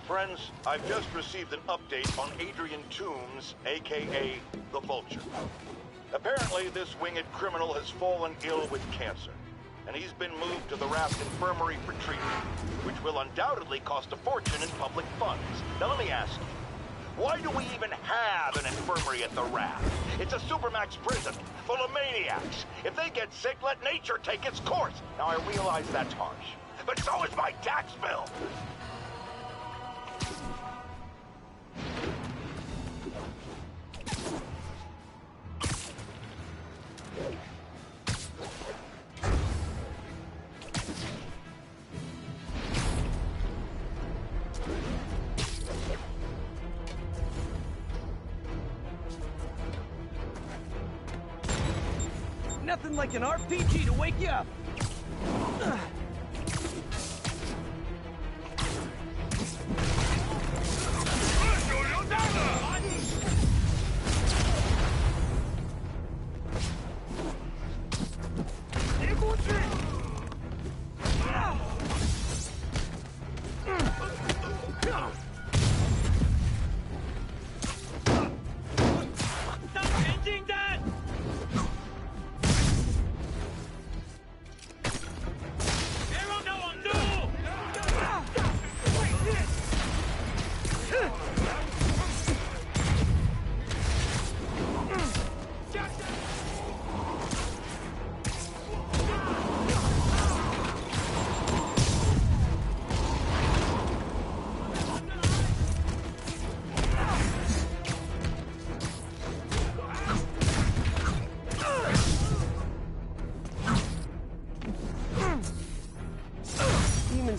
Friends, I've just received an update on Adrian Toombs, aka the Vulture. Apparently, this winged criminal has fallen ill with cancer, and he's been moved to the Raft Infirmary for treatment, which will undoubtedly cost a fortune in public funds. Now let me ask you, why do we even have an infirmary at the Raft? It's a supermax prison, full of maniacs. If they get sick, let nature take its course. Now I realize that's harsh, but so is my tax bill. Nothing like an RPG to wake you up.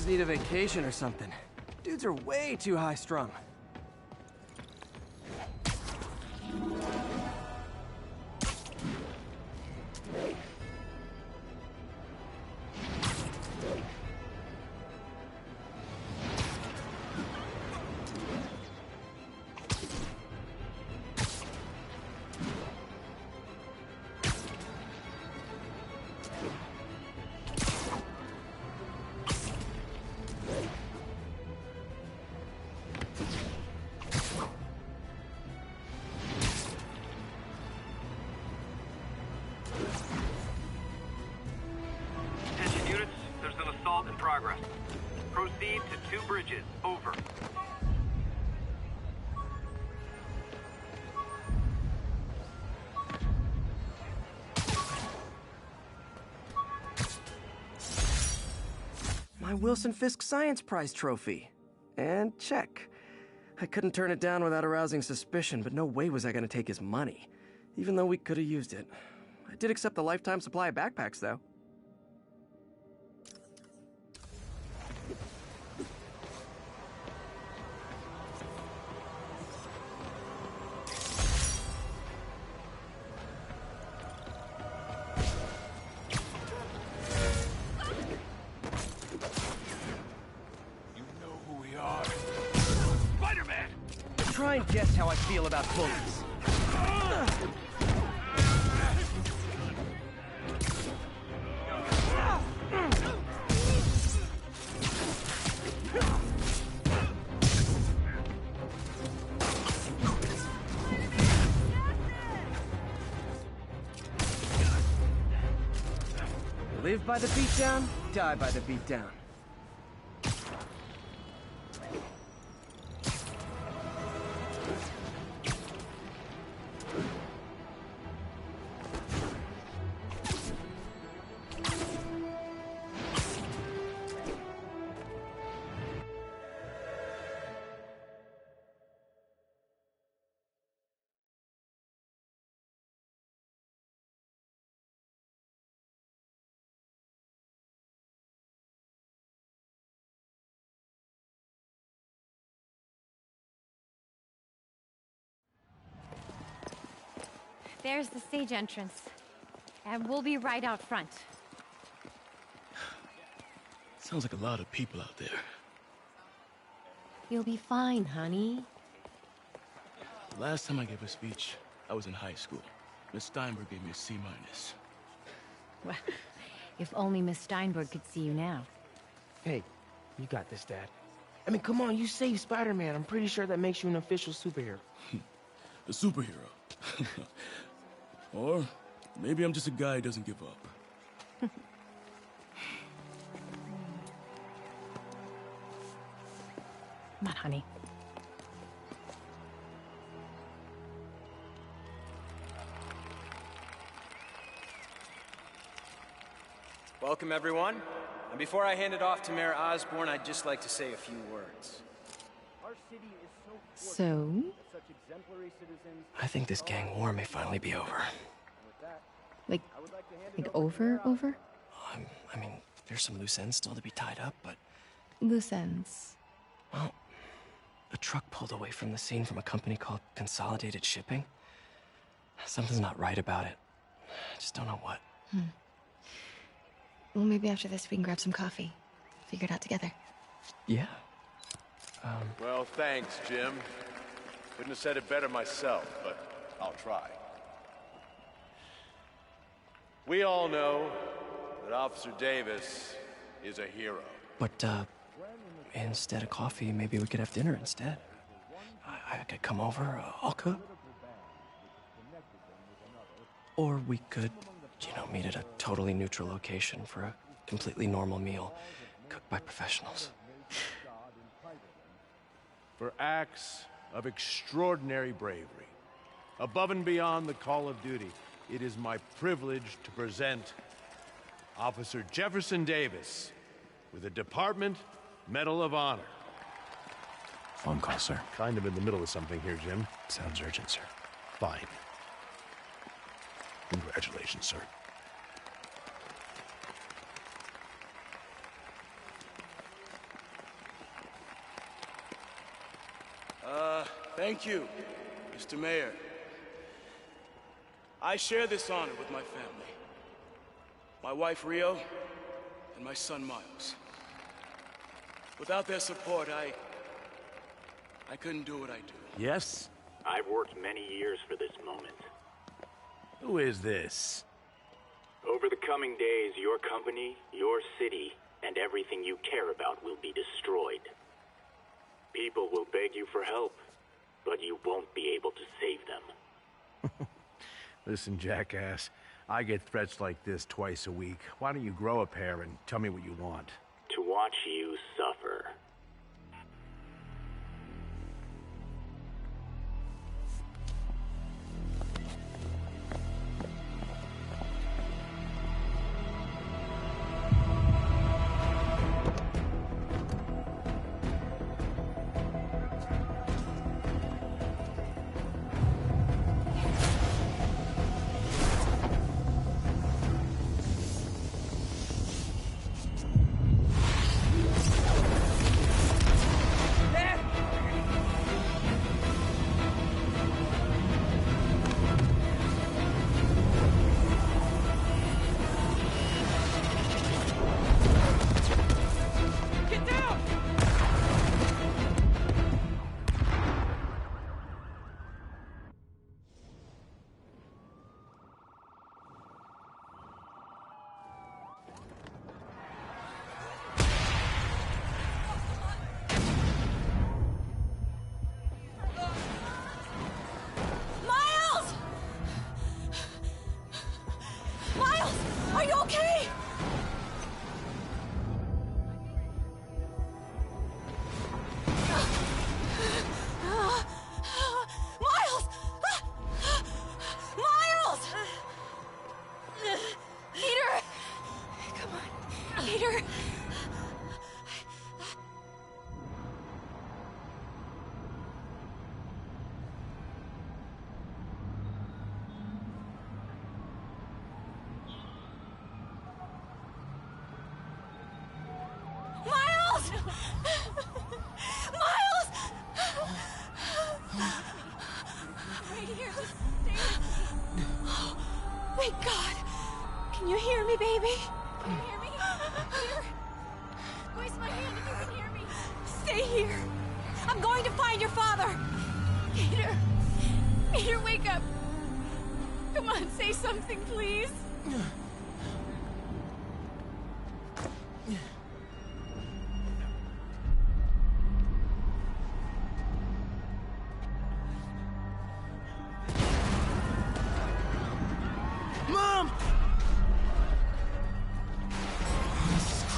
Need a vacation or something. Dudes are way too high-strung. Progress. Proceed to 2 bridges. Over. My Wilson Fisk Science Prize trophy. And check. I couldn't turn it down without arousing suspicion, but no way was I gonna take his money. Even though we could have used it. I did accept the lifetime supply of backpacks, though. Try and guess how I feel about bullets. Live by the beatdown, die by the beatdown. There's the stage entrance. And we'll be right out front. Sounds like a lot of people out there. You'll be fine, honey. The last time I gave a speech, I was in high school. Miss Steinberg gave me a C-. Well, if only Miss Steinberg could see you now. Hey, you got this, Dad. I mean, come on, you saved Spider-Man. I'm pretty sure that makes you an official superhero. A superhero. Or maybe I'm just a guy who doesn't give up. Come on, honey. Welcome, everyone. And before I hand it off to Mayor Osborn, I'd just like to say a few words. So? I think this gang war may finally be over. Like over? I mean, there's some loose ends still to be tied up, but... Loose ends. Well, a truck pulled away from the scene from a company called Consolidated Shipping. Something's not right about it. I just don't know what. Well, maybe after this we can grab some coffee. Figure it out together. Yeah. Well, thanks, Jim. Couldn't have said it better myself, but I'll try. We all know that Officer Davis is a hero. But, instead of coffee, maybe we could have dinner instead. I could come over, I'll cook. Or we could, meet at a totally neutral location for a completely normal meal, cooked by professionals. For acts of extraordinary bravery, above and beyond the call of duty, it is my privilege to present Officer Jefferson Davis with a Department Medal of Honor. Phone call, sir. Kind of in the middle of something here, Jim. Sounds urgent, sir. Fine. Congratulations, sir. Thank you, Mr. Mayor. I share this honor with my family. My wife, Rio, and my son, Miles. Without their support, I couldn't do what I do. Yes? I've worked many years for this moment. Who is this? Over the coming days, your company, your city, and everything you care about will be destroyed. People will beg you for help, but you won't be able to save them. Listen, jackass, I get threats like this twice a week. Why don't you grow a pair and tell me what you want? To watch you suffer. Thank God. Can you hear me, baby? Can you hear me? Peter, squeeze my hand if you can hear me. Stay here. I'm going to find your father. Peter. Peter, wake up. Come on, say something, please.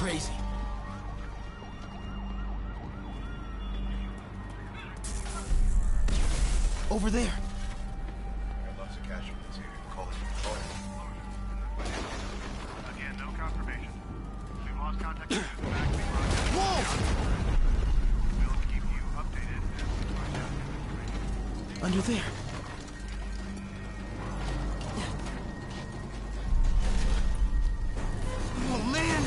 crazy. Over there. I got lots of casualties here. Call it deployed. Again, no confirmation. We've lost contact with the back. Whoa! We'll keep you updated as we find out information. Under there. Oh, man!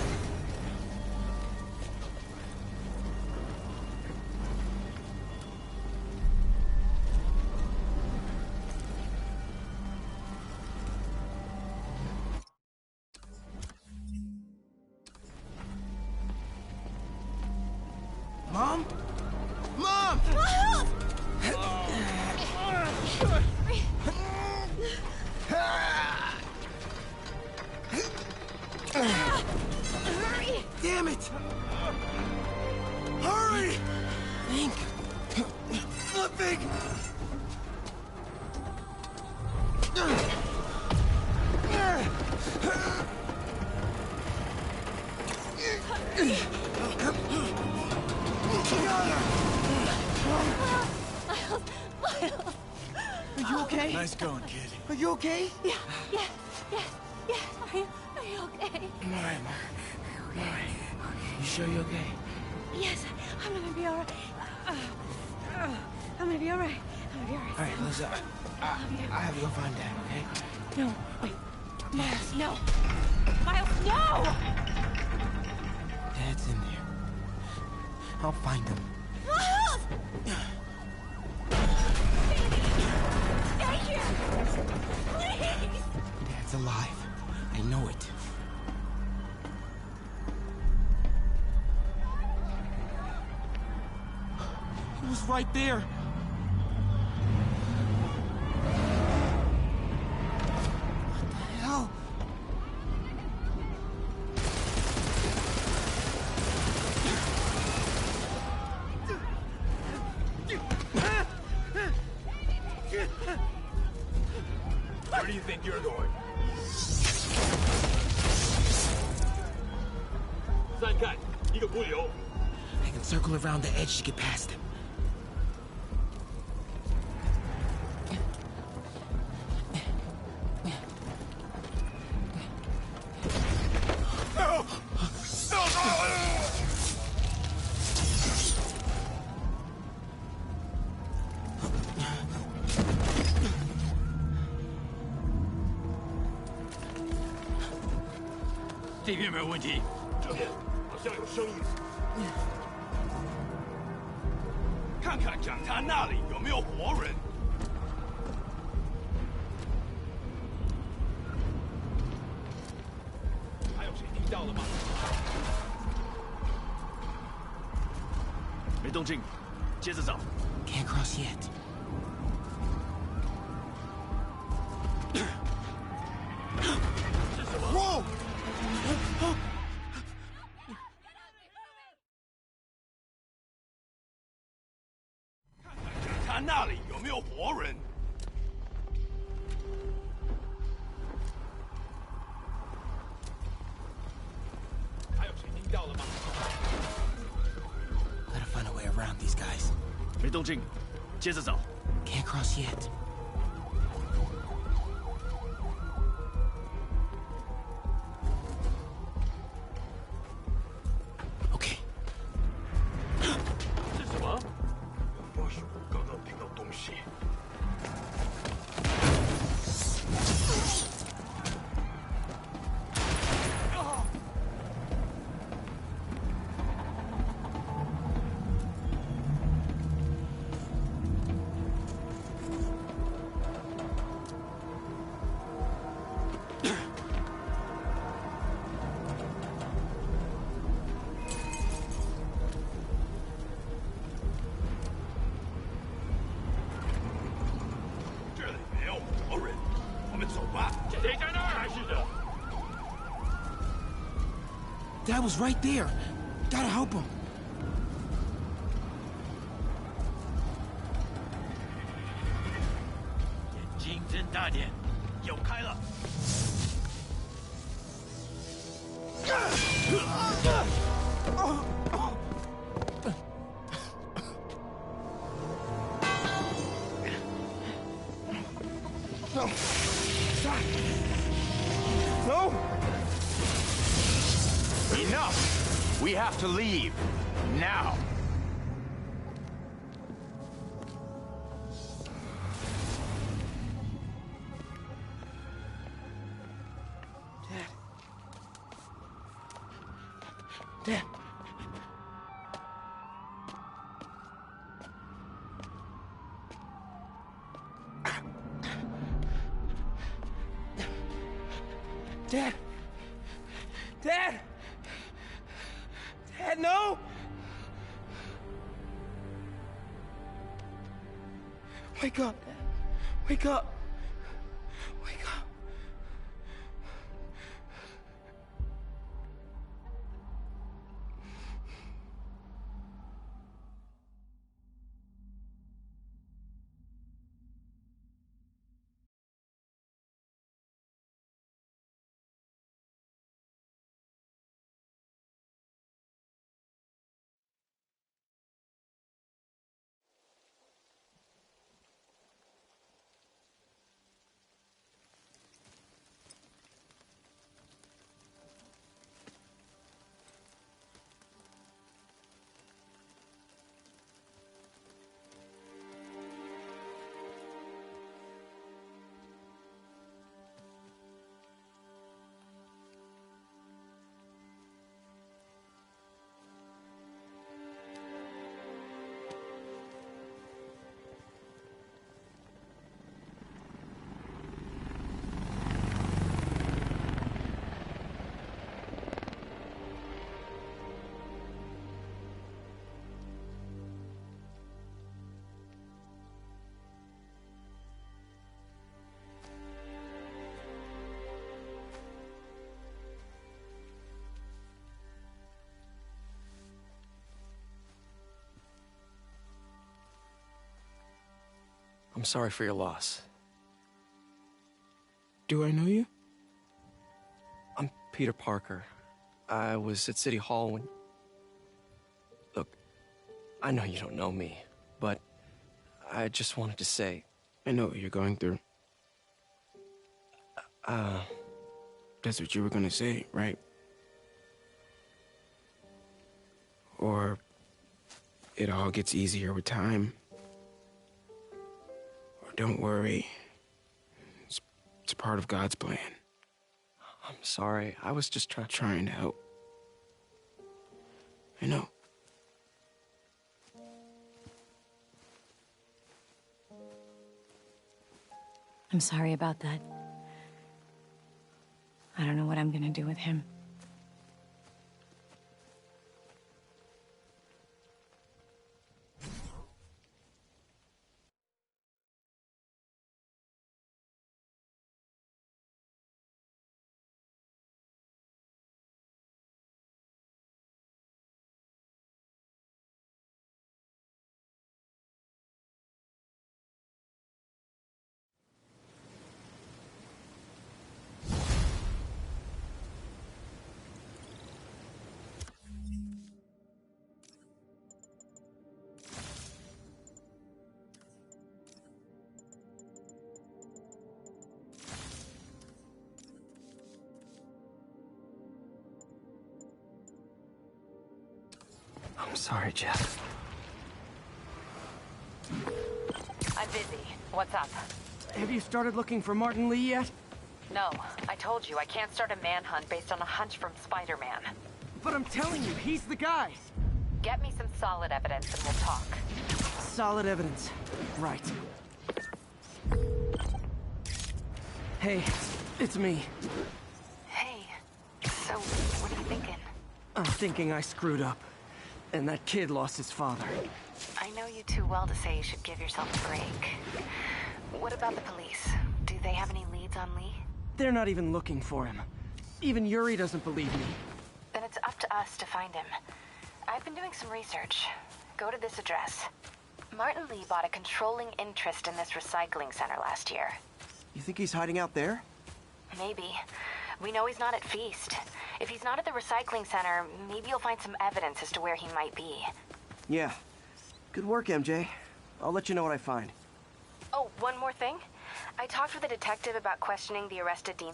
Mom? Mom! Hurry! Damn it! Hurry! Think. Flipping! Are you okay? Nice going, kid. Are you okay? Yes. Are you okay? I'm alright, Mom. I'm alright. You sure you're okay? Yes, I'm gonna be alright. I'm gonna be alright. Alright, Liz, I have to go find Dad, okay? No, wait. Miles, no. Miles, no! Dad's in there. I'll find him. Miles! Stay here! Please! Dad's alive. I know it. He was right there. What the hell? Where do you think you're going? I can circle around the edge to get past him. Can't cross yet. Whoa! Gotta find a way around these guys. Can't cross yet. Okay. 这什么？或许我刚刚听到东西。这里没有活人，我们走吧。谁在那儿？还是的。 Dad was right there. Gotta help him. 眼睛睁大点，有开了。We have to leave. Now. Dad. Dad! Dad! Dad, no! Wake up, Dad. Wake up. Wake up. I'm sorry for your loss. Do I know you? I'm Peter Parker. I was at City Hall when... Look, I know you don't know me, but I just wanted to say... I know what you're going through. That's what you were gonna say, right? Or it all gets easier with time. Or don't worry. It's part of God's plan. I'm sorry. I was just trying to help. I know. I'm sorry about that. I don't know what I'm gonna do with him. I'm sorry, Jeff. I'm busy. What's up? Have you started looking for Martin Lee yet? No. I told you, I can't start a manhunt based on a hunch from Spider-Man. But I'm telling you, he's the guy. Get me some solid evidence and we'll talk. Solid evidence. Right. Hey, it's me. Hey. So, what are you thinking? I'm thinking I screwed up. And that kid lost his father. I know you too well to say you should give yourself a break. What about the police? Do they have any leads on Lee? They're not even looking for him. Even Yuri doesn't believe me. Then it's up to us to find him. I've been doing some research. Go to this address. Martin Lee bought a controlling interest in this recycling center last year. You think he's hiding out there? Maybe. We know he's not at Feast. If he's not at the recycling center, maybe you'll find some evidence as to where he might be. Yeah. Good work, MJ. I'll let you know what I find. Oh, one more thing. I talked with a detective about questioning the arrested demon.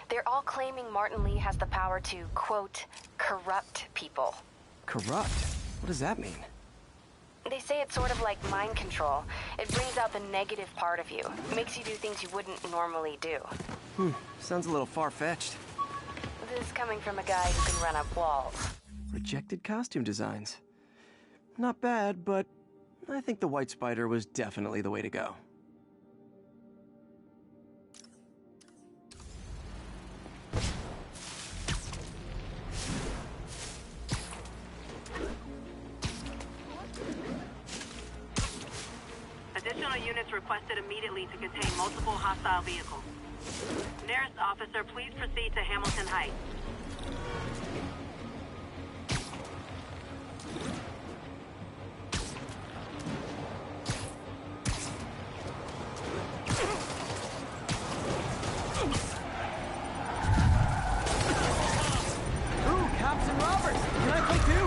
They're all claiming Martin Lee has the power to, quote, corrupt people. Corrupt? What does that mean? They say it's sort of like mind control. It brings out the negative part of you. Makes you do things you wouldn't normally do. Sounds a little far-fetched. This coming from a guy who can run up walls. Rejected costume designs. Not bad, but I think the White Spider was definitely the way to go. Additional units requested immediately to contain multiple hostile vehicles. Nearest officer, please proceed to Hamilton Heights. Ooh, cops and robbers! Can I play too?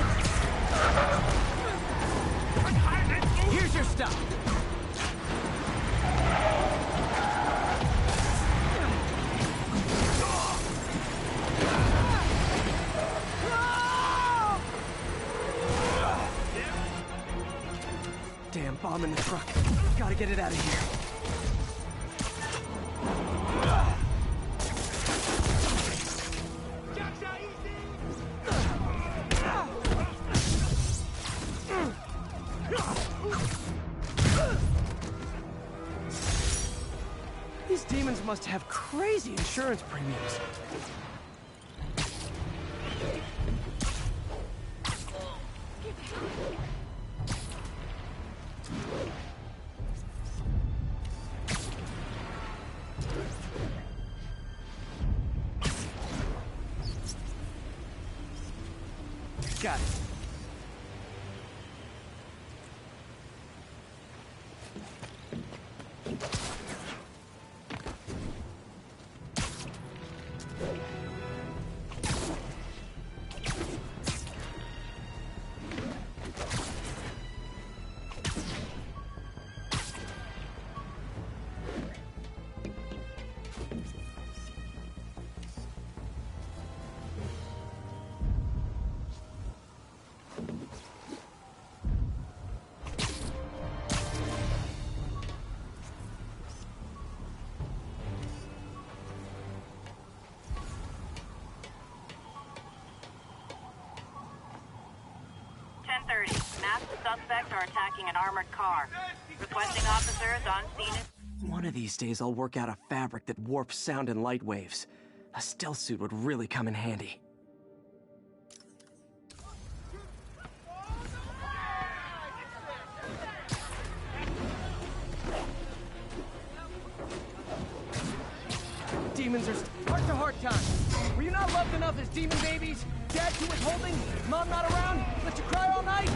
Here's your stuff! Damn bomb in the truck. Gotta get it out of here. These demons must have crazy insurance premiums. Got it. Masked suspects are attacking an armored car. Requesting officers on scene. One of these days I'll work out a fabric that warps sound and light waves. A stealth suit would really come in handy. Demons are heart-to-heart time. Were you not loved enough as demon babies? Dad too withholding? Mom not around? Let you cry all night?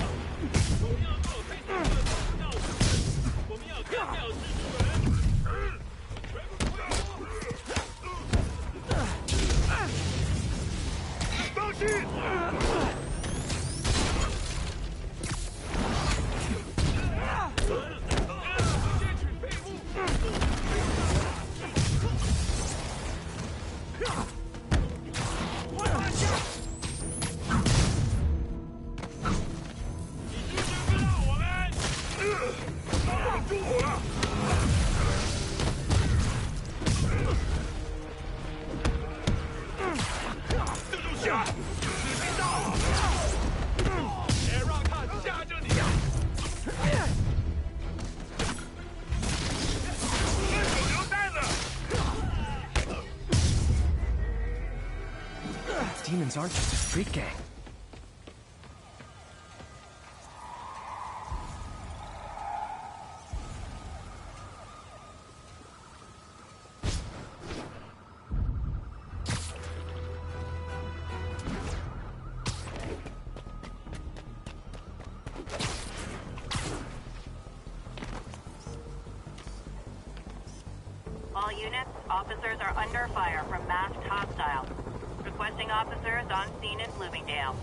Demons aren't just a street gang. All units, officers are under fire from masked hostiles. Requesting officers on scene in Bloomingdale.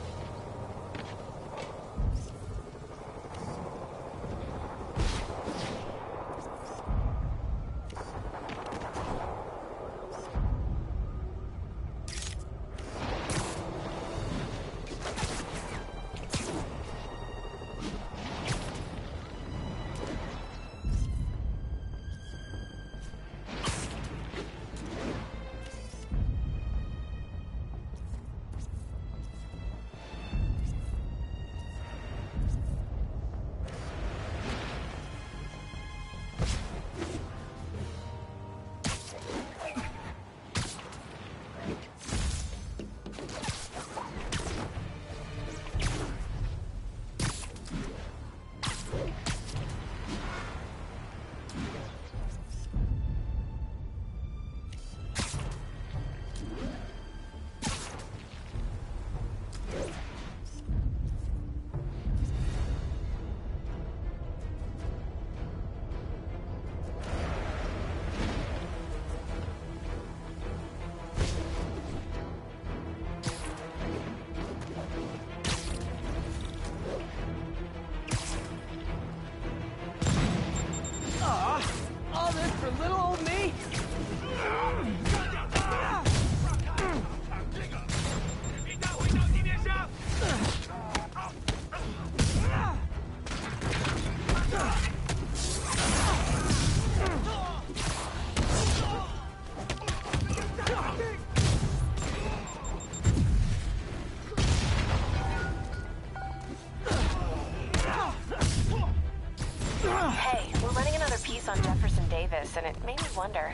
wonder,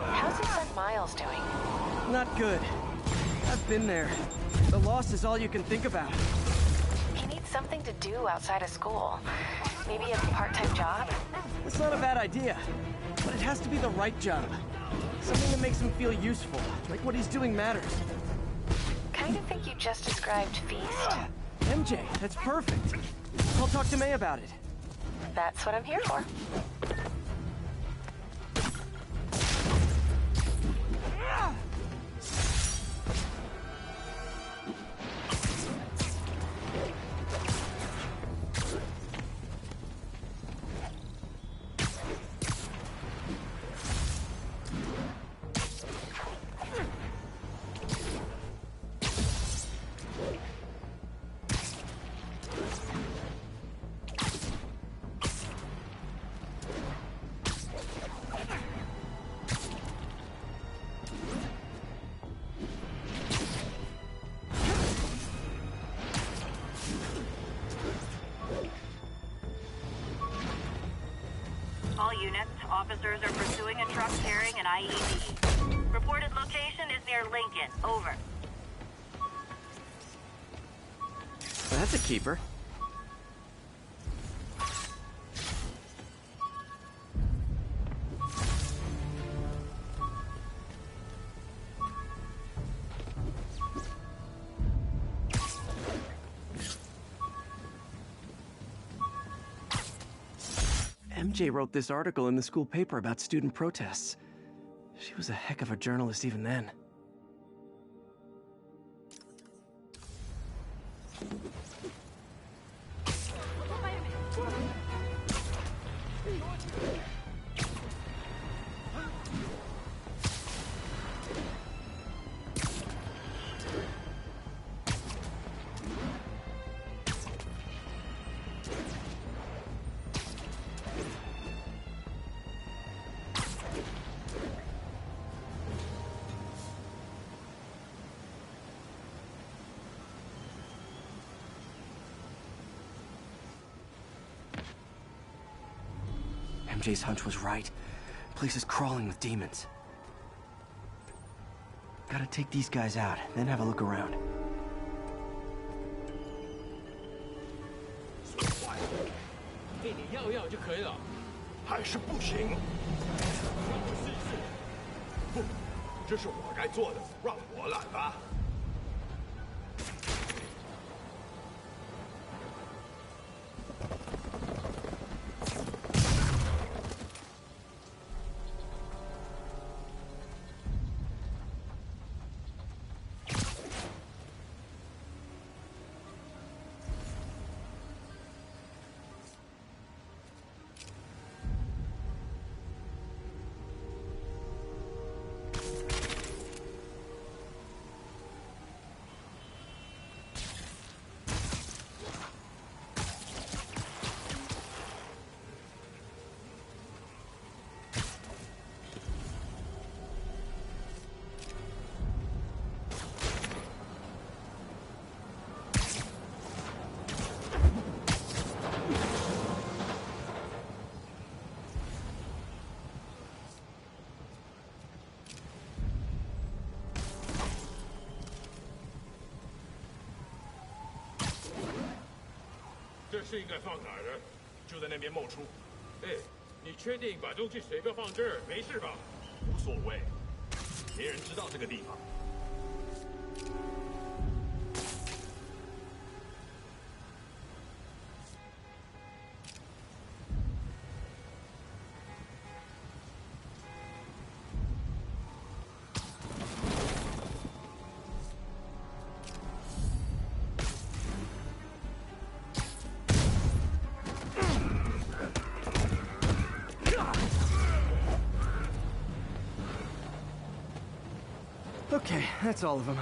how's his son Miles doing? Not good. I've been there. The loss is all you can think about. He needs something to do outside of school. Maybe a part-time job? It's not a bad idea, but it has to be the right job. Something that makes him feel useful, like what he's doing matters. Kind of think you just described Feast. MJ, that's perfect. I'll talk to May about it. That's what I'm here for. All units, officers are pursuing a truck carrying an IED. Reported location is near Lincoln. Over. That's a keeper. MJ wrote this article in the school paper about student protests. She was a heck of a journalist even then. MJ's hunch was right. Place is crawling with demons. Gotta take these guys out, then have a look around. 给你要药就可以了，还是不行。让我试试。不，这是我该做的，让我来吧。 这是应该放哪儿的？就在那边冒出。哎，你确定把东西随便放这儿没事吧？无所谓，没人知道这个地方。Okay, that's all of them.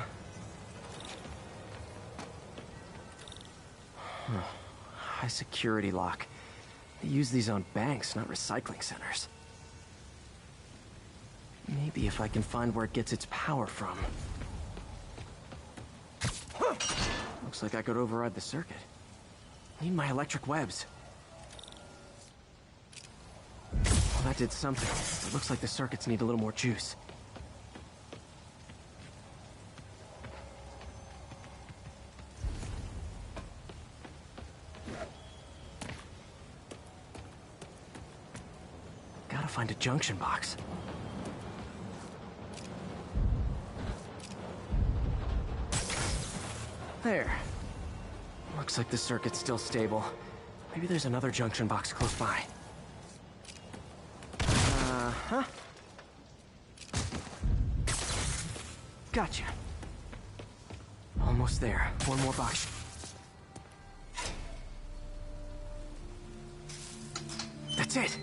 High security lock. They use these on banks, not recycling centers. Maybe if I can find where it gets its power from. Looks like I could override the circuit. Need my electric webs. Well, That did something. It looks like the circuits need a little more juice. Gotta find a junction box. There. Looks like the circuit's still stable. Maybe there's another junction box close by. Uh-huh. Gotcha. Almost there. One more box. That's it!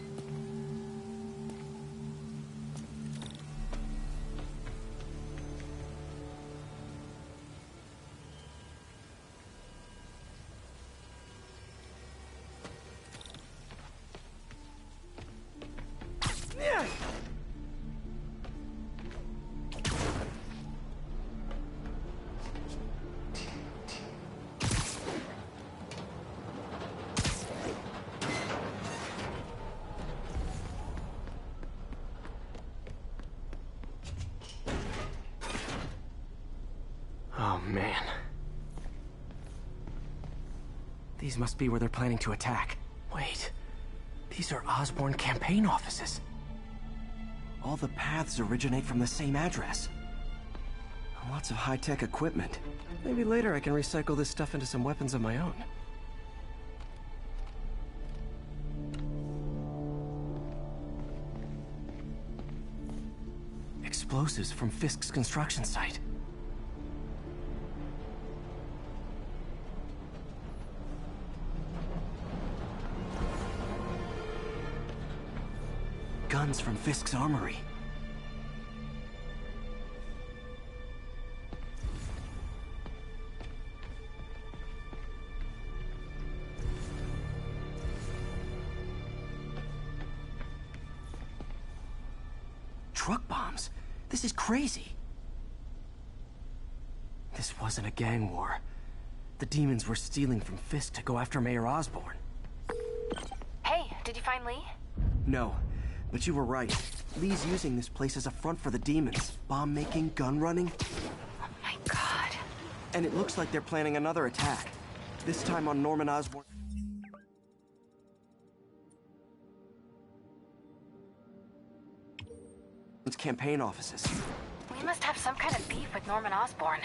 Oh, man. These must be where they're planning to attack. Wait, these are Osborn campaign offices. All the paths originate from the same address. Lots of high-tech equipment. Maybe later I can recycle this stuff into some weapons of my own. Explosives from Fisk's construction site. Guns from Fisk's armory. Truck bombs? This is crazy. This wasn't a gang war. The demons were stealing from Fisk to go after Mayor Osborn. Hey, did you find Lee? No. But you were right. Lee's using this place as a front for the demons. Bomb-making, gun-running. Oh my god. And it looks like they're planning another attack. This time on Norman Osborn's campaign offices. We must have some kind of beef with Norman Osborn.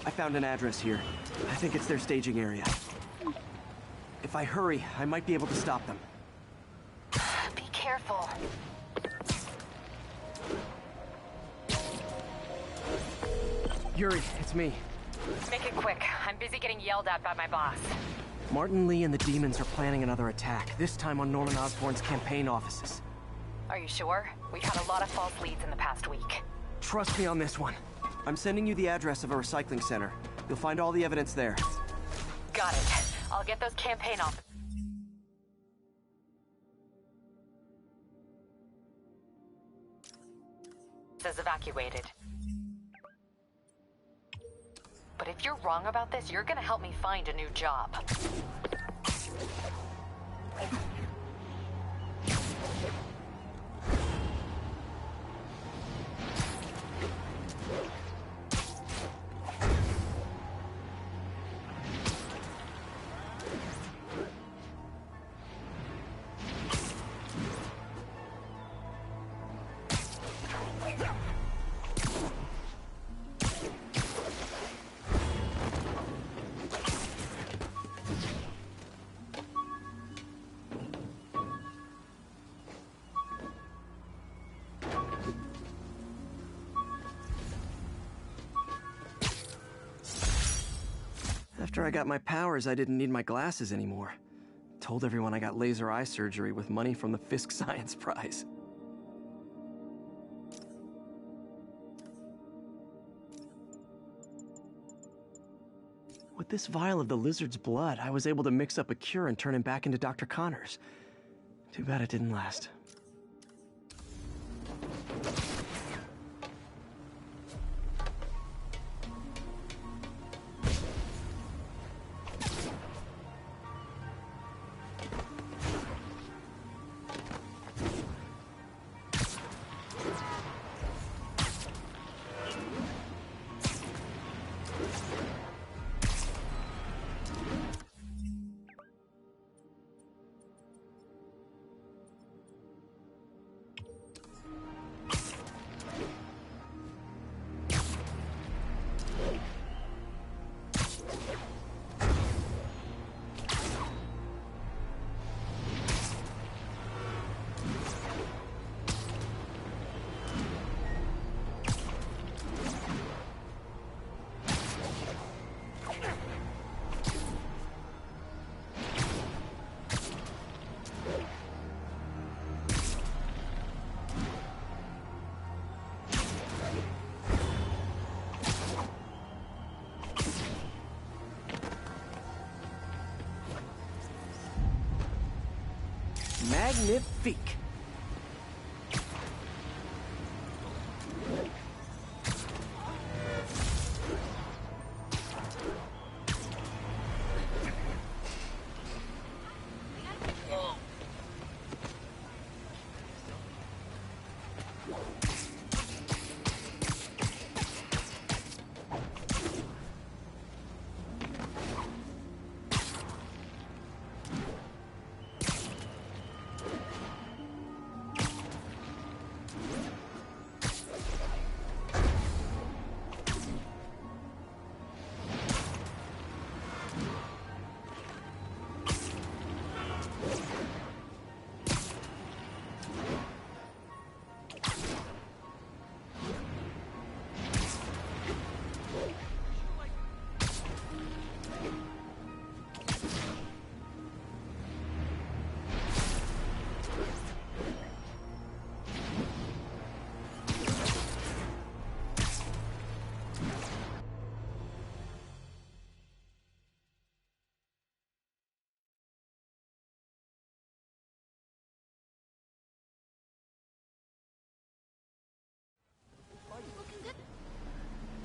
I found an address here. I think it's their staging area. If I hurry, I might be able to stop them. Be careful. Yuri, it's me. Make it quick. I'm busy getting yelled at by my boss. Martin Lee and the demons are planning another attack, this time on Norman Osborn's campaign offices. Are you sure? We've had a lot of false leads in the past week. Trust me on this one. I'm sending you the address of a recycling center. You'll find all the evidence there. Got it. I'll get those campaign offices evacuated. But if you're wrong about this, you're gonna help me find a new job. After I got my powers, I didn't need my glasses anymore. Told everyone I got laser eye surgery with money from the Fisk Science Prize. With this vial of the lizard's blood, I was able to mix up a cure and turn him back into Dr. Connors. Too bad it didn't last. Magnifique.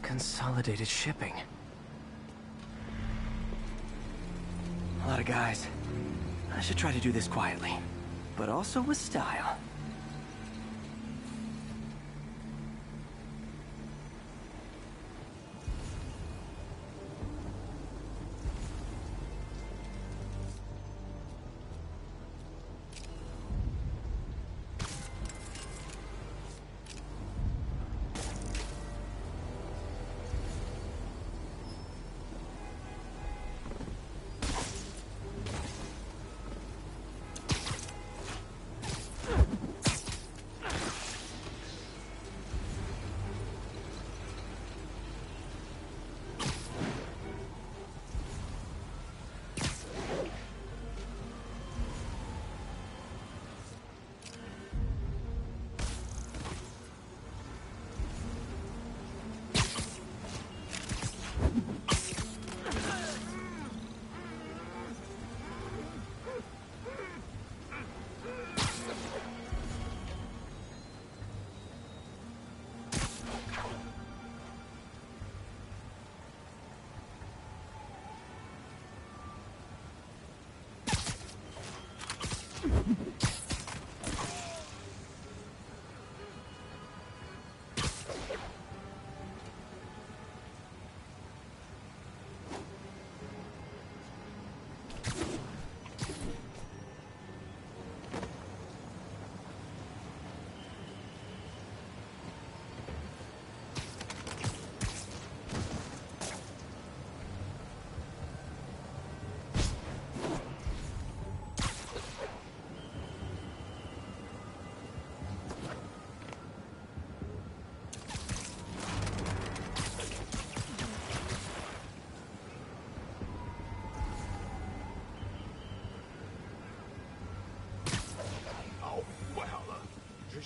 Consolidated shipping. A lot of guys. I should try to do this quietly, but also with style.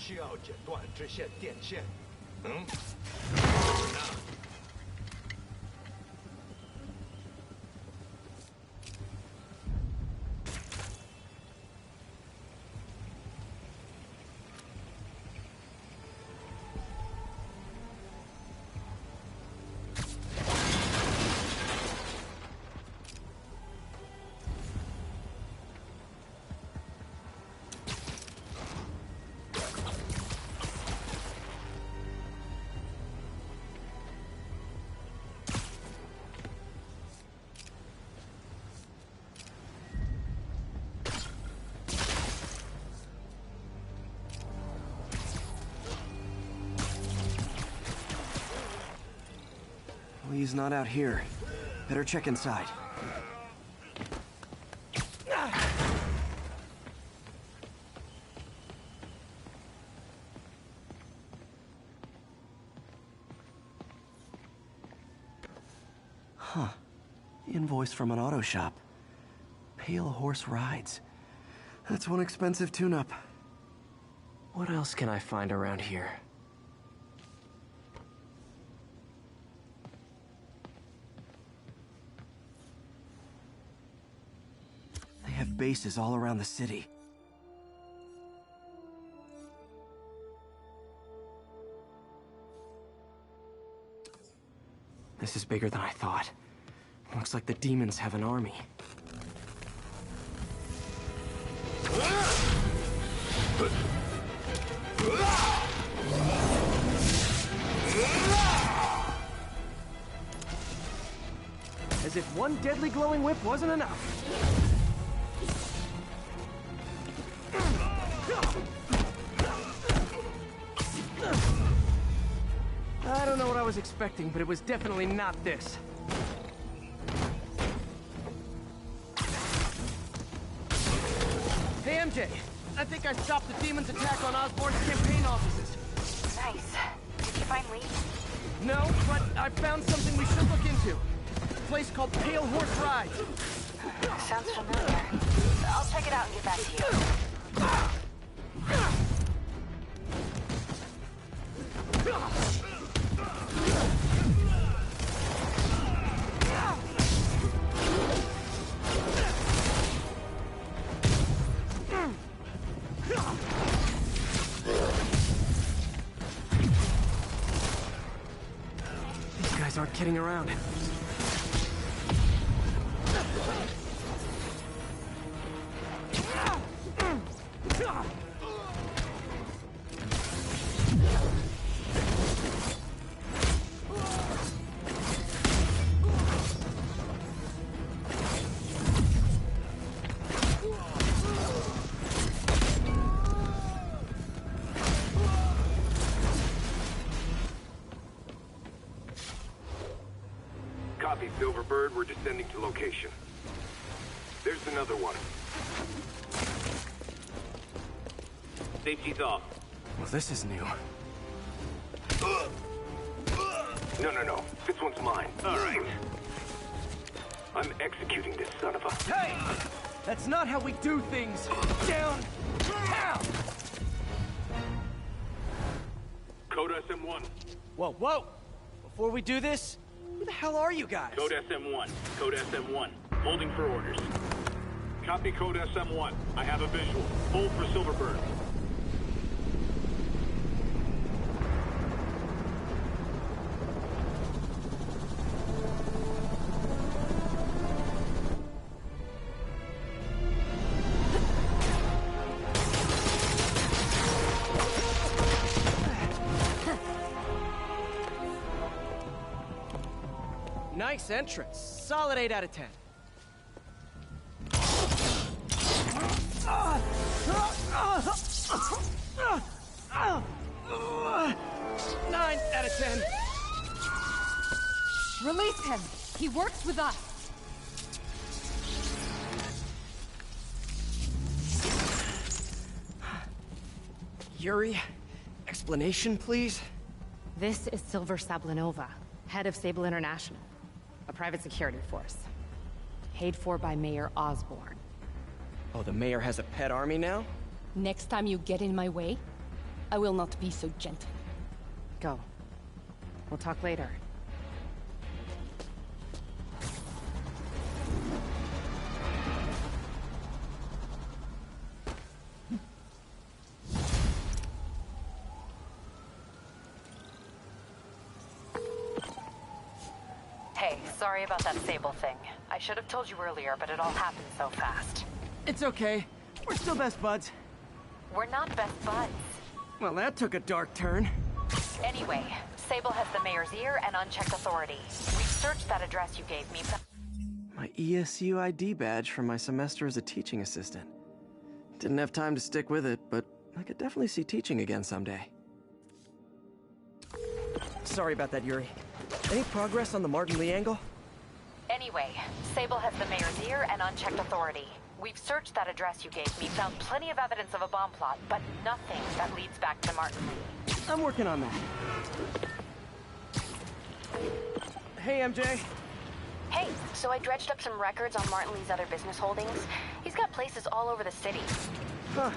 需要剪断支线电线。Well, he's not out here. Better check inside. Huh. Invoice from an auto shop. Pale Horse Rides. That's one expensive tune-up. What else can I find around here? They have bases all around the city. This is bigger than I thought. Looks like the demons have an army. As if one deadly glowing whip wasn't enough. I don't know what I was expecting, but it was definitely not this. Hey, MJ. I think I stopped the demon's attack on Osborn's campaign offices. Nice. Did you find Lee? No, but I found something we should look into. A place called Pale Horse Rides. Sounds familiar. I'll check it out and get back to you. These guys aren't kidding around. Copy, Silverbird. We're descending to location. There's another one. Safety's off. Well, this is new. No. This one's mine. All right. I'm executing this son of a... Hey! That's not how we do things! Down! Down! Code SM1. Whoa! Before we do this, who the hell are you guys? Code SM1. Code SM1. Holding for orders. Copy Code SM1. I have a visual. Hold for Silverbird. Nice entrance. Solid 8 out of 10. 9 out of 10. Release him. He works with us. Yuri, explanation, please? This is Silver Sablinova, head of Sable International, a private security force. Paid for by Mayor Osborn. Oh, the mayor has a pet army now? Next time you get in my way, I will not be so gentle. Go. We'll talk later. Hey, sorry about that Sable thing. I should have told you earlier, but it all happened so fast. It's okay. We're still best buds. We're not best buds. Well, that took a dark turn. Anyway, Sable has the mayor's ear and unchecked authority. We've searched that address you gave me, but... My ESU ID badge from my semester as a teaching assistant. Didn't have time to stick with it, but I could definitely see teaching again someday. Sorry about that, Yuri. Any progress on the Martin Lee angle? Anyway, Sable has the mayor's ear and unchecked authority. We've searched that address you gave me, found plenty of evidence of a bomb plot, but nothing that leads back to Martin Lee. I'm working on that. Hey, MJ. Hey, so I dredged up some records on Martin Lee's other business holdings. He's got places all over the city. Huh.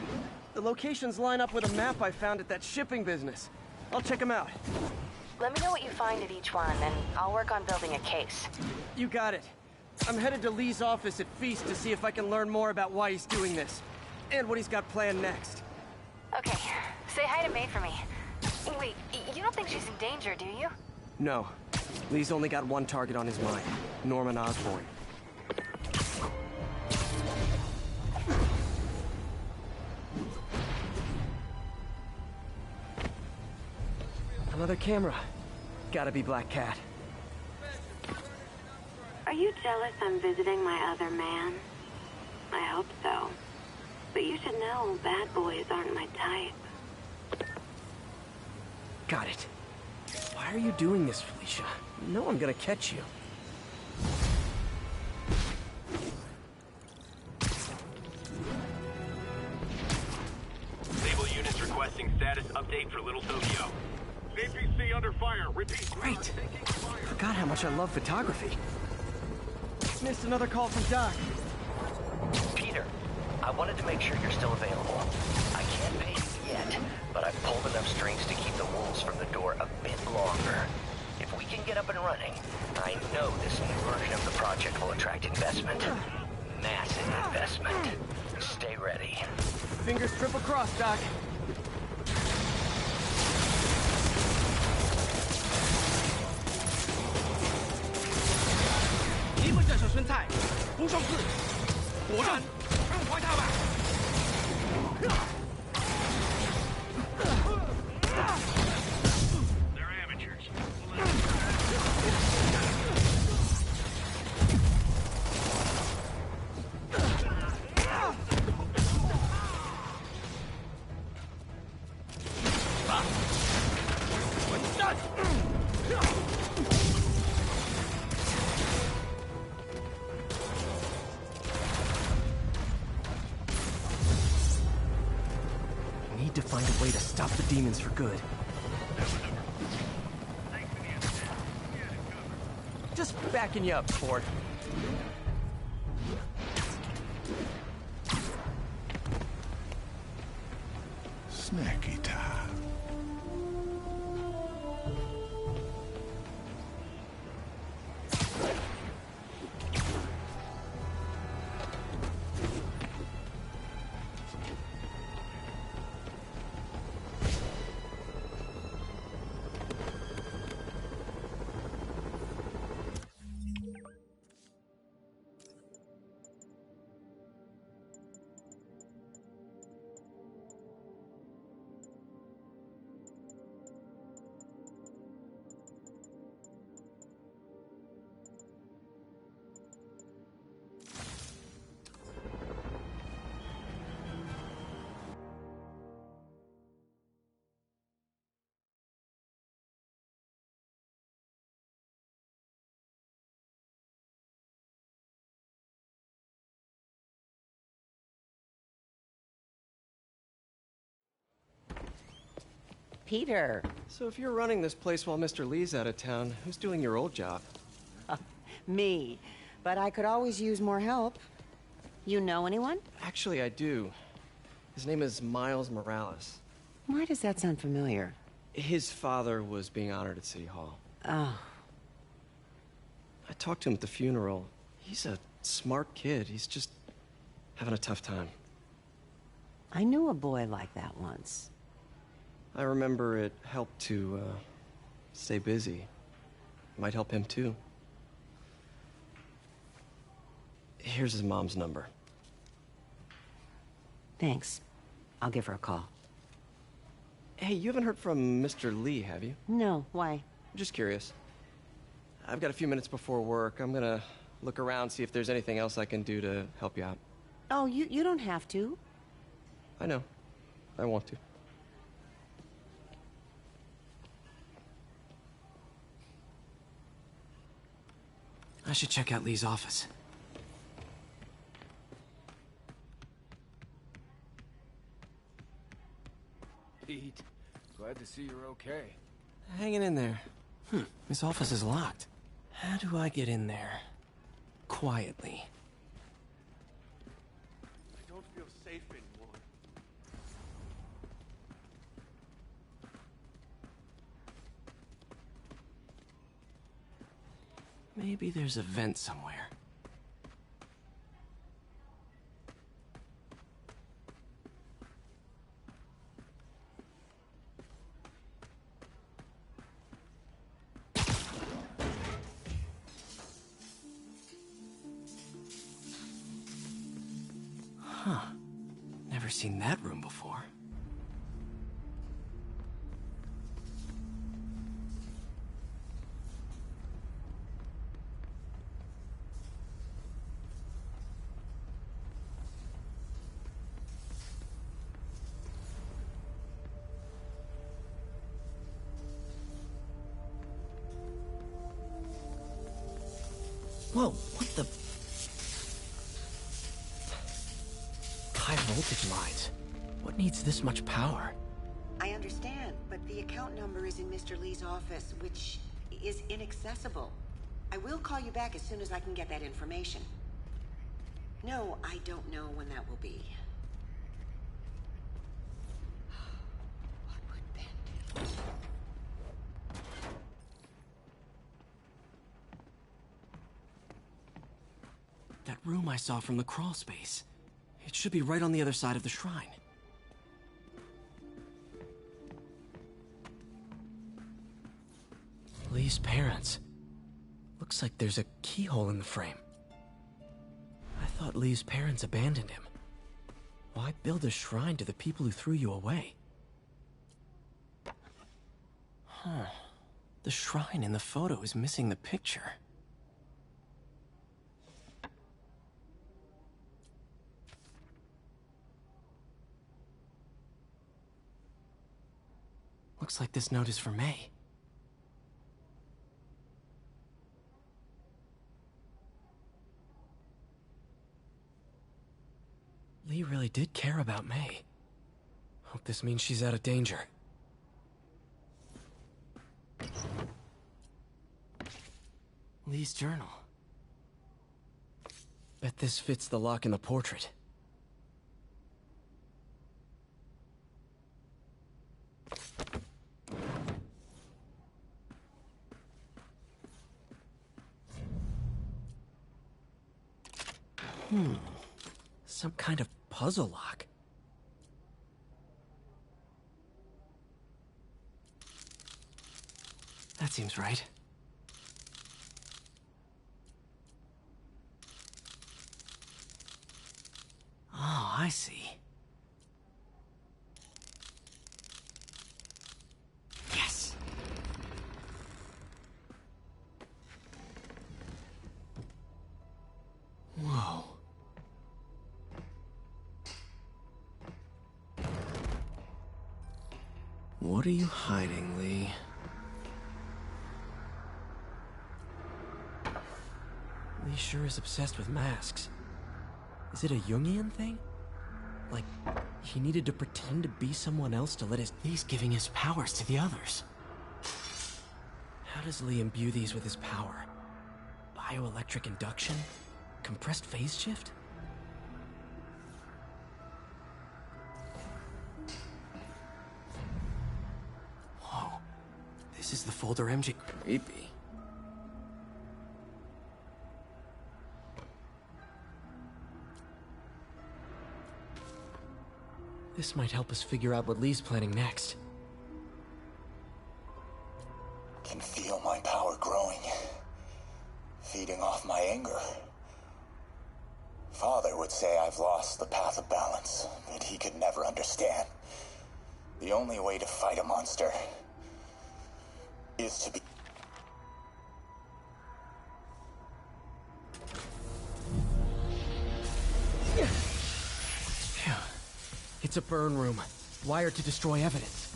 The locations line up with a map I found at that shipping business. I'll check them out. Let me know what you find at each one, and I'll work on building a case. You got it. I'm headed to Lee's office at Feast to see if I can learn more about why he's doing this. And what he's got planned next. Okay. Say hi to May for me. Wait, you don't think she's in danger, do you? No. Lee's only got one target on his mind, Norman Osborn. Another camera. Gotta be Black Cat. Are you jealous I'm visiting my other man? I hope so. But you should know bad boys aren't my type. Got it. Why are you doing this, Felicia? You know I'm gonna catch you. Sable units requesting status update for Little Tokyo. APC under fire. Repeat. Great. Forgot how much I love photography. Missed another call from Doc. Peter, I wanted to make sure you're still available. I can't pay you yet, but I've pulled enough strings to keep the wolves from the door a bit longer. If we can get up and running, I know this new version of the project will attract investment. Massive investment. Stay ready. Fingers triple crossed, Doc. They're amateurs. Need to find a way to stop the demons for good. Just backing you up, Ford. Snacky time. Peter. So if you're running this place while Mr. Lee's out of town, who's doing your old job? Me. But I could always use more help. You know anyone? Actually, I do. His name is Miles Morales. Why does that sound familiar? His father was being honored at City Hall. Oh. I talked to him at the funeral. He's a smart kid. He's just having a tough time. I knew a boy like that once. I remember it helped to, stay busy. Might help him, too. Here's his mom's number. Thanks. I'll give her a call. Hey, you haven't heard from Mr. Lee, have you? No, why? I'm just curious. I've got a few minutes before work. I'm gonna look around, see if there's anything else I can do to help you out. Oh, you don't have to. I know. I want to. I should check out Lee's office. Pete, glad to see you're okay. Hanging in there. His office is locked. How do I get in there? Quietly. I don't feel safe anymore. Maybe there's a vent somewhere. seen that room before. Whoa, what the... High voltage lines. What needs this much power? I understand, but the account number is in Mr. Lee's office, which is inaccessible. I will call you back as soon as I can get that information. No, I don't know when that will be. What would Ben do? That room I saw from the crawl space. It should be right on the other side of the shrine. Lee's parents. Looks like there's a keyhole in the frame. I thought Lee's parents abandoned him. Why build a shrine to the people who threw you away? Huh. The shrine in the photo is missing the picture. Looks like this note is for May. Lee really did care about May. Hope this means she's out of danger. Lee's journal. Bet this fits the lock in the portrait. Some kind of puzzle lock. That seems right. Oh, I see. Yes! Whoa. What are you hiding, Lee? Lee sure is obsessed with masks. Is it a Jungian thing? Like, he needed to pretend to be someone else to let his... He's giving his powers to the others. How does Lee imbue these with his power? Bioelectric induction? Compressed phase shift? Whoa. This is the folder MJ... Creepy. This might help us figure out what Lee's planning next. Can feel my power growing, feeding off my anger. Father would say I've lost the path of balance, but he could never understand. The only way to fight a monster is to be... Phew. It's a burn room, wired to destroy evidence.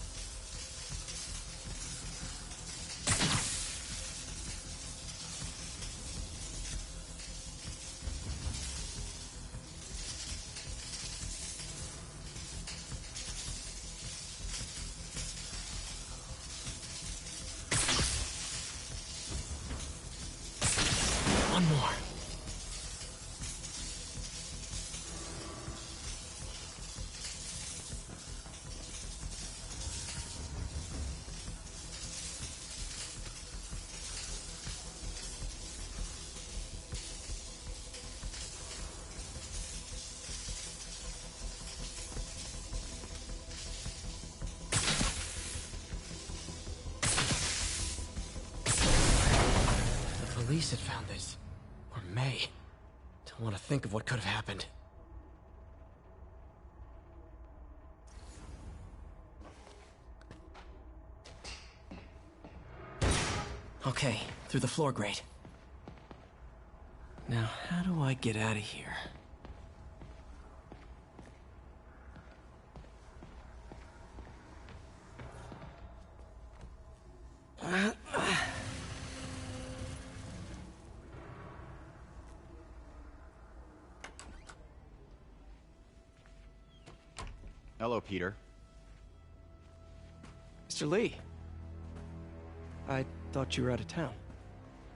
One more. The police had found this. Or May. Don't want to think of what could have happened. Okay, through the floor grate. Now, how do I get out of here? Hello, Peter. Mr. Lee. I thought you were out of town.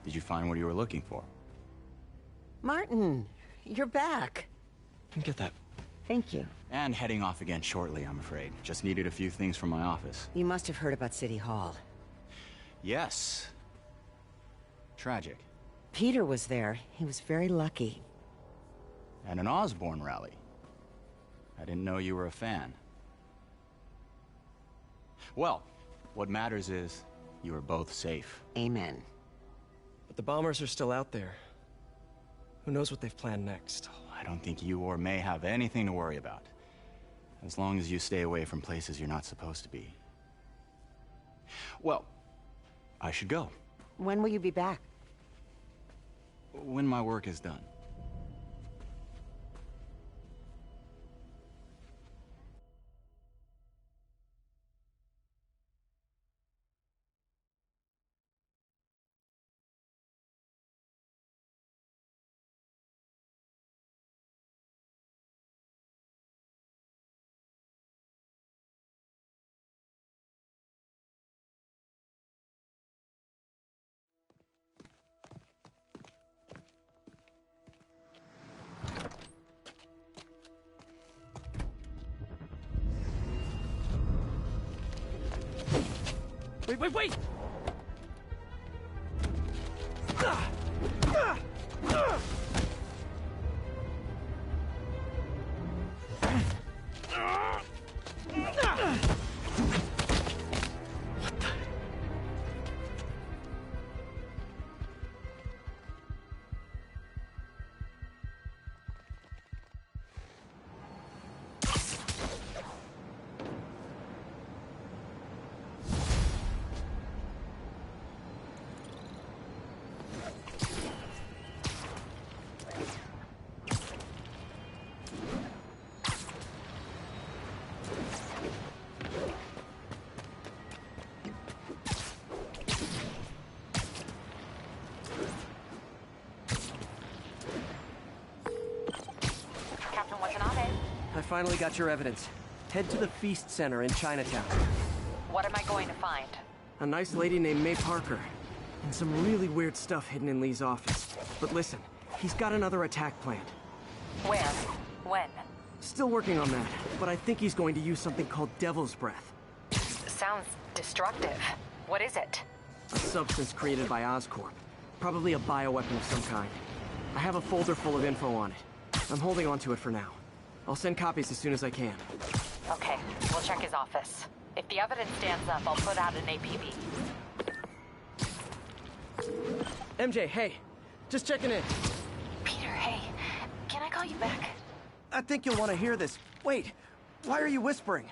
Did you find what you were looking for? Martin, you're back. Get that. Thank you. And heading off again shortly, I'm afraid. Just needed a few things from my office. You must have heard about City Hall. Yes. Tragic. Peter was there. He was very lucky. At an Osborn rally. I didn't know you were a fan. Well, what matters is you are both safe. Amen. But the bombers are still out there. Who knows what they've planned next? I don't think you or May have anything to worry about. As long as you stay away from places you're not supposed to be. Well, I should go. When will you be back? When my work is done. Wait! I finally got your evidence. Head to the Feast Center in Chinatown. What am I going to find? A nice lady named May Parker. And some really weird stuff hidden in Lee's office. But listen, he's got another attack planned. Where? When? Still working on that, but I think he's going to use something called Devil's Breath. Sounds destructive. What is it? A substance created by Oscorp. Probably a bioweapon of some kind. I have a folder full of info on it. I'm holding on to it for now. I'll send copies as soon as I can. Okay, we'll check his office. If the evidence stands up, I'll put out an APB. MJ, hey. Just checking in. Peter, hey. Can I call you back? I think you'll want to hear this. Wait, why are you whispering?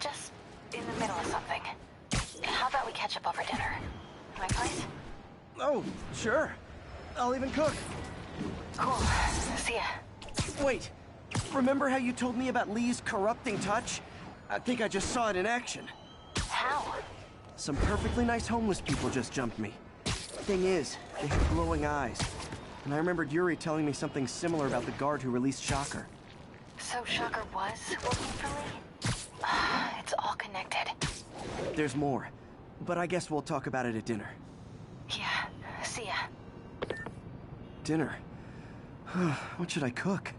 Just in the middle of something. How about we catch up over dinner? My place? Oh, sure. I'll even cook. Cool. See ya. Wait. Remember how you told me about Lee's corrupting touch? I think I just saw it in action. How? Some perfectly nice homeless people just jumped me. Thing is, they had glowing eyes. And I remembered Yuri telling me something similar about the guard who released Shocker. So Shocker was working for Lee? It's all connected. There's more. But I guess we'll talk about it at dinner. Yeah, see ya. Dinner? What should I cook?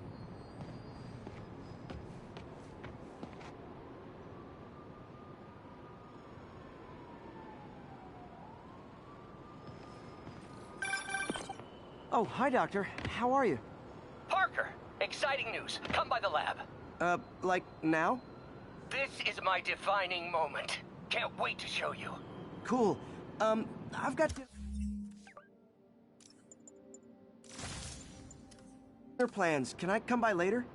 Oh, hi, Doctor. How are you? Parker, exciting news. Come by the lab. Like now? This is my defining moment. Can't wait to show you. Cool. I've got dinner plans. Can I come by later?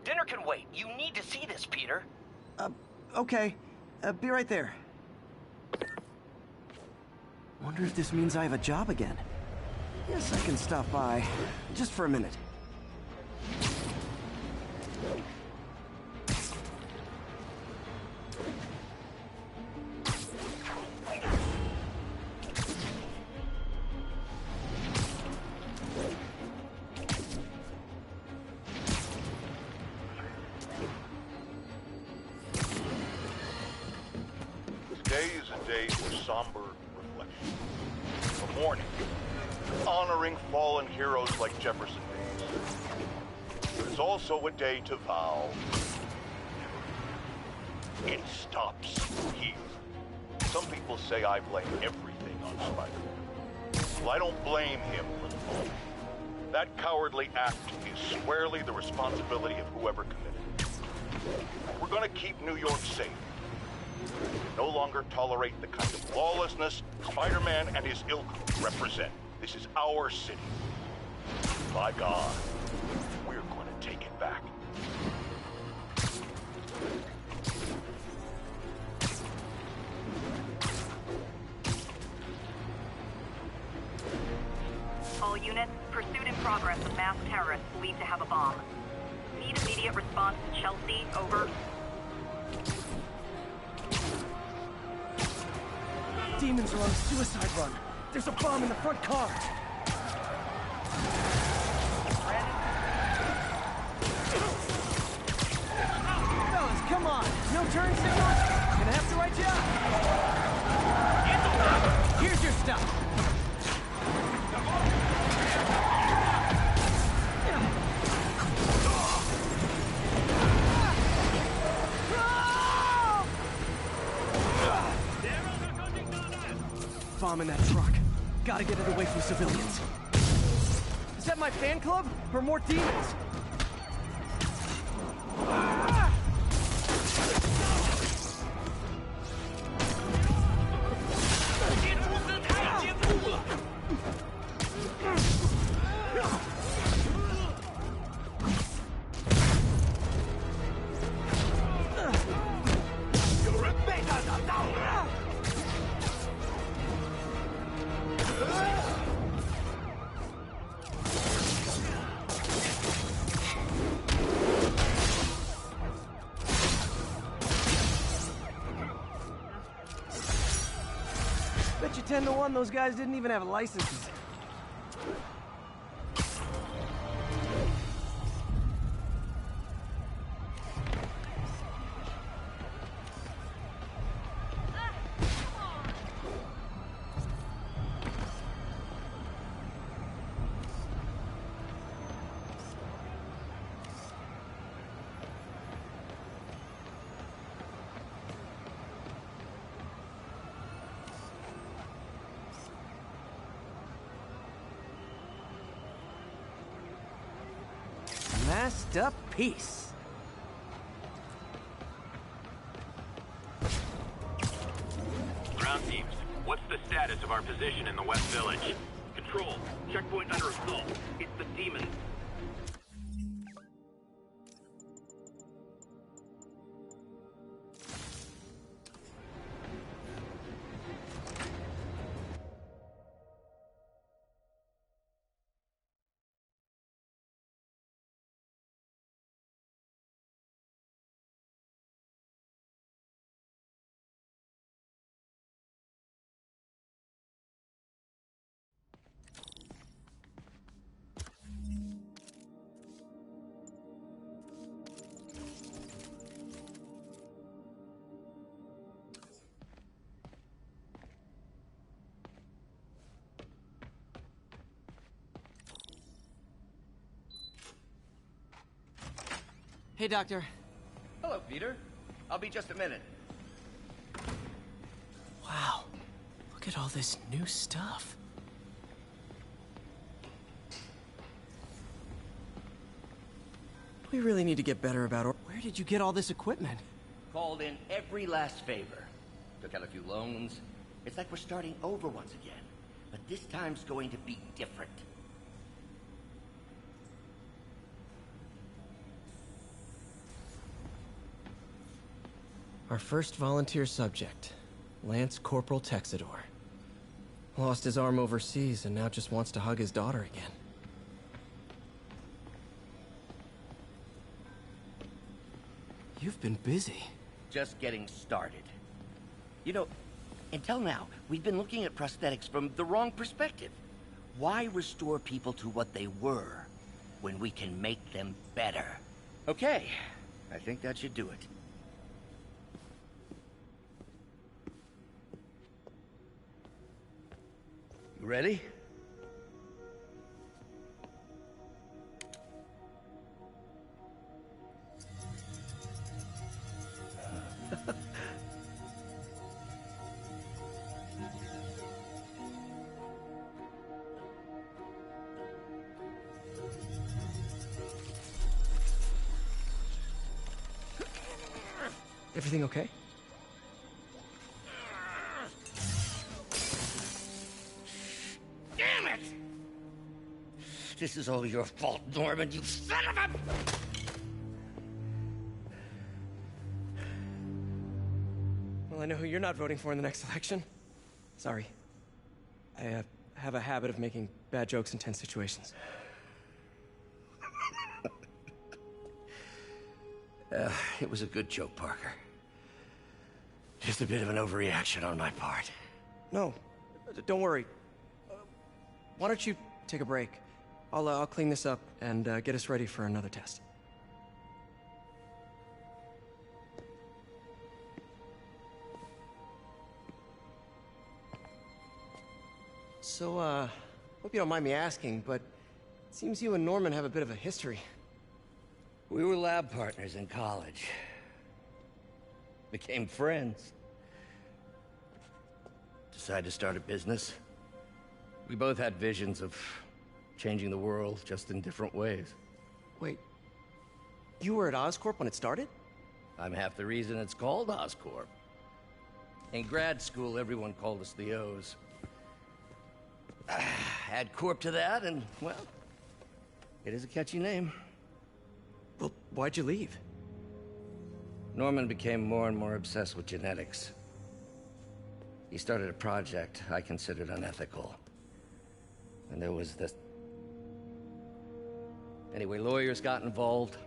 Dinner can wait. You need to see this, Peter. Okay. Be right there. Wonder if this means I have a job again. Guess I can stop by, just for a minute. Today is a day for somber reflection. A mourning, honoring fallen heroes like Jefferson Davis. But it's also a day to vow. It stops here. Some people say I blame everything on Spider-Man. Well, I don't blame him for the fall. That cowardly act is squarely the responsibility of whoever committed it. We're gonna keep New York safe. No longer tolerate the kind of lawlessness Spider-Man and his ilk represent. This is our city. By God, we're going to take it back. All units, pursuit in progress of masked terrorists believed to have a bomb. Need immediate response to Chelsea, over. Demons are on a suicide run. There's a bomb in the front car. Fellas, come on. No turn signals? Gonna have to write you up. Here's your stuff. Bomb in that truck. Gotta get it away from civilians. Is that my fan club? Or more demons? Bet you 10 to 1 those guys didn't even have licenses. Masked up peace. Ground teams, what's the status of our position in the West Village? Control, checkpoint under assault. It's the demons. Hey, Doctor. Hello, Peter. I'll be just a minute. Wow. Look at all this new stuff. We really need to get better about where did you get all this equipment? Called in every last favor. Took out a few loans. It's like we're starting over once again. But this time's going to be different. Our first volunteer subject, Lance Corporal Texidor. Lost his arm overseas and now just wants to hug his daughter again. You've been busy. Just getting started. You know, until now, we've been looking at prosthetics from the wrong perspective. Why restore people to what they were when we can make them better? Okay, I think that should do it. You ready? Everything okay? Damn it! This is all your fault, Norman, you son of a... Well, I know who you're not voting for in the next election. Sorry. I have a habit of making bad jokes in tense situations. It was a good joke, Parker. Just a bit of an overreaction on my part. No, don't worry. Why don't you take a break? I'll clean this up and get us ready for another test. So, hope you don't mind me asking, but it seems you and Norman have a bit of a history. We were lab partners in college. Became friends. Decided to start a business. We both had visions of changing the world, just in different ways. Wait, you were at Oscorp when it started? I'm half the reason it's called Oscorp. In grad school, everyone called us the O's. Add Corp to that, and, well, it is a catchy name. Well, why'd you leave? Norman became more and more obsessed with genetics. He started a project I considered unethical. And there was this... Anyway, lawyers got involved.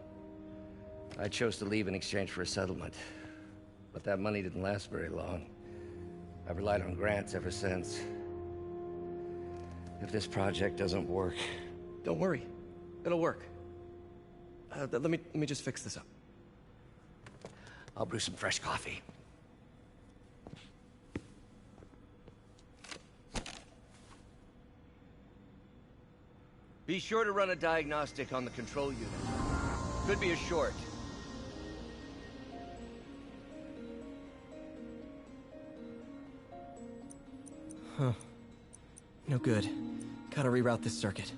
I chose to leave in exchange for a settlement. But that money didn't last very long. I've relied on grants ever since. If this project doesn't work... Don't worry. It'll work. Let me just fix this up. I'll brew some fresh coffee. Be sure to run a diagnostic on the control unit. Could be a short. Huh. No good. Gotta reroute this circuit.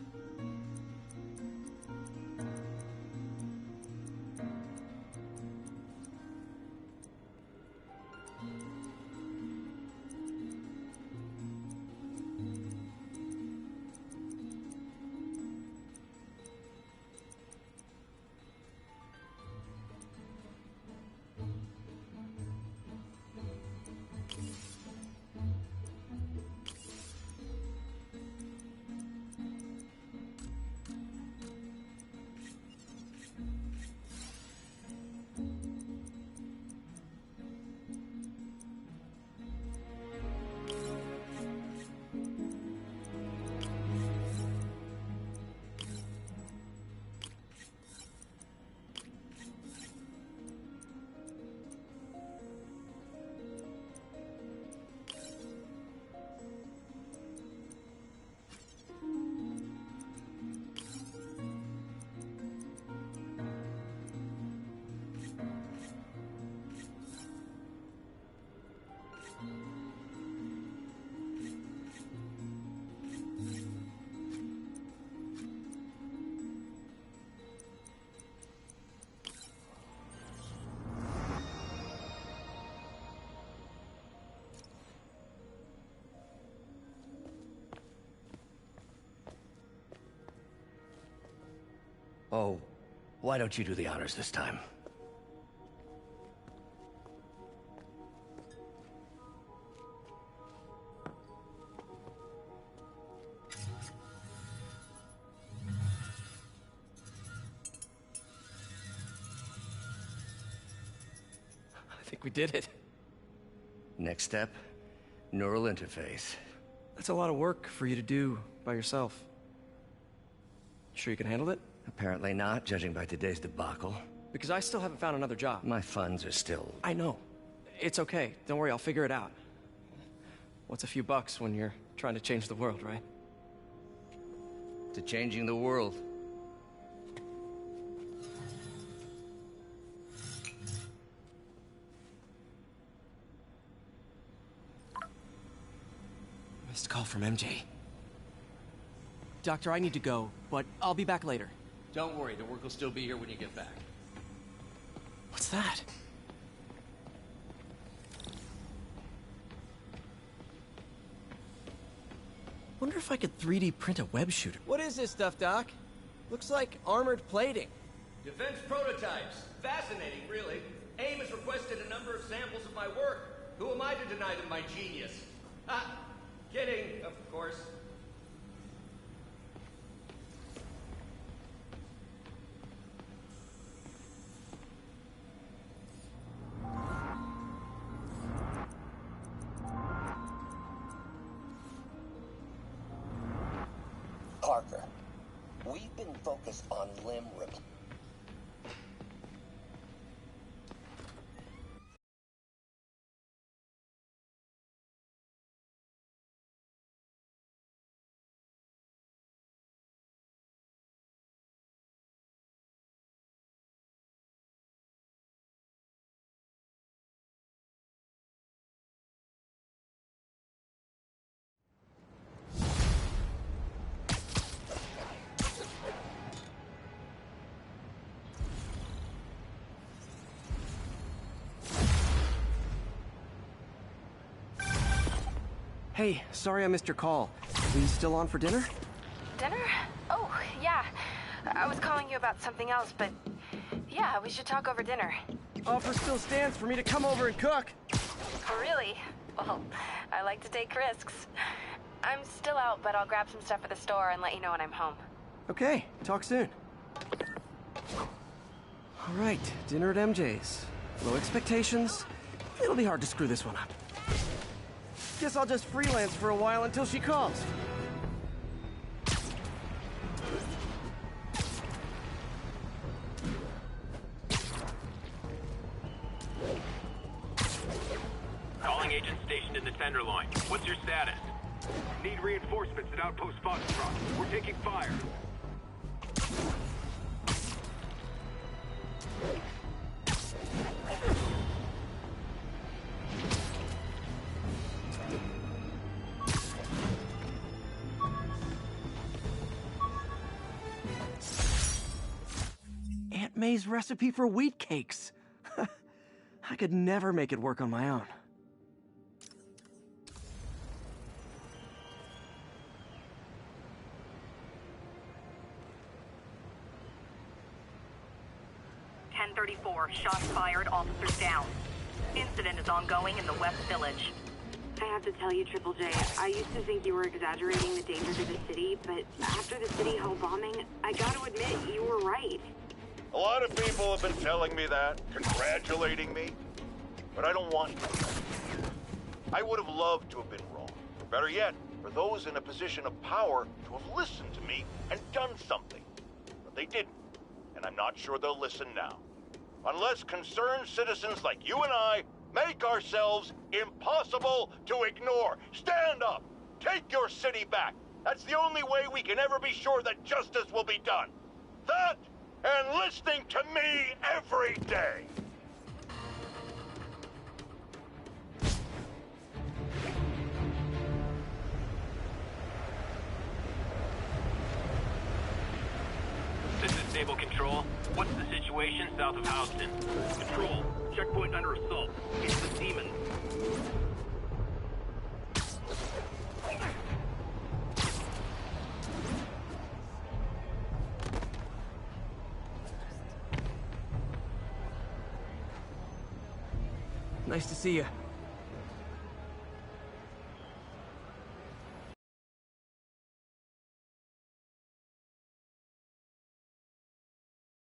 Oh, why don't you do the honors this time? think we did it. Next step, neural interface. That's a lot of work for you to do by yourself. Sure you can handle it? Apparently not, judging by today's debacle. Because I still haven't found another job. My funds are still... I know. It's okay. Don't worry, I'll figure it out. What's a few bucks when you're trying to change the world, right? To changing the world. Missed call from MJ. Doctor, I need to go, but I'll be back later. Don't worry, the work will still be here when you get back. What's that? Wonder if I could 3D print a web shooter. What is this stuff, Doc? Looks like armored plating. Defense prototypes. Fascinating, really. AIM has requested a number of samples of my work. Who am I to deny them my genius? Ha! Kidding, of course. Parker, we've been focused on limb replacement. Hey, sorry I missed your call. Are you still on for dinner? Dinner? Oh, yeah. I was calling you about something else, but yeah, we should talk over dinner. Offer still stands for me to come over and cook. Really? Well, I like to take risks. I'm still out, but I'll grab some stuff at the store and let you know when I'm home. Okay, talk soon. All right, dinner at MJ's. Low expectations. It'll be hard to screw this one up. Guess I'll just freelance for a while until she calls. Calling agent stationed in the Tenderloin. What's your status? Need reinforcements at Outpost Foxtrot. We're taking fire. Aunt May's recipe for wheat cakes. I could never make it work on my own. Shots fired, officers down. Incident is ongoing in the West Village. I have to tell you, Triple J, I used to think you were exaggerating the danger to the city, but after the City Hall bombing, I gotta admit, you were right. A lot of people have been telling me that, congratulating me, but I don't want to. I would have loved to have been wrong. Or better yet, for those in a position of power to have listened to me and done something. But they didn't, and I'm not sure they'll listen now. Unless concerned citizens like you and I make ourselves impossible to ignore. Stand up! Take your city back! That's the only way we can ever be sure that justice will be done. That, and listening to me every day! This is Stable Control. What's the situation south of Houston? Control, checkpoint under assault. It's the Demon. Nice to see you.